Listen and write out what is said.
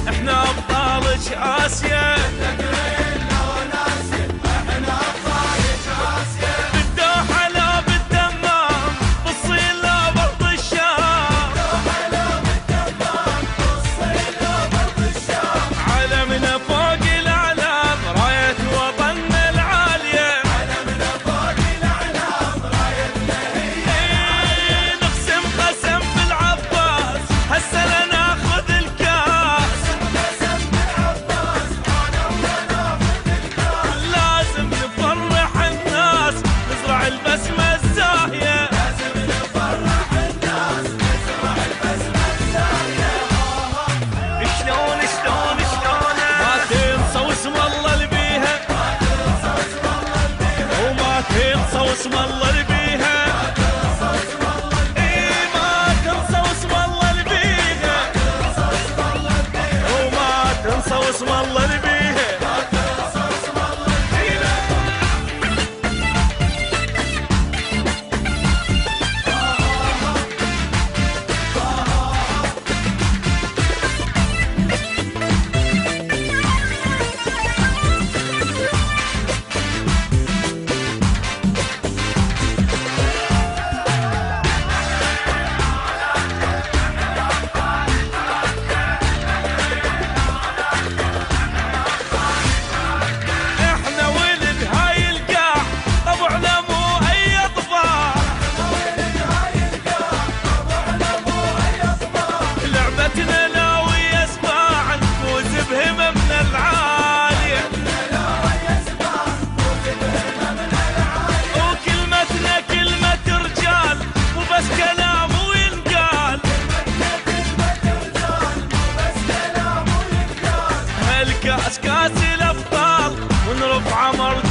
احنا ابطالك اسيا. بالدوحة لا بالدمام، بالصين لا برض الشام. علمنا فوق الاعلام، راية وطننا العالية. نقسم قسم بالعباس، هسه لا ناخذ الكاس. لازم نفرح الناس، نزرع البسمة الزاهية. شلون شلون شلون ما تنسى واسم الله اللي بيها، وما تنسى واسم الله اللي بيها. اي ما تنسى واسم الله اللي بيها، وما تنسى واسم الله اللي بيها. احنا ولد هاي القاع، طبعنا مو اي طباع. لعبتنا لا ويا سباع، نفوز بهممنا العالية. وكلمتنا كلمة رجال، وبس كلام وينقال. هالكاس كاس الابطال، ونرفع مرض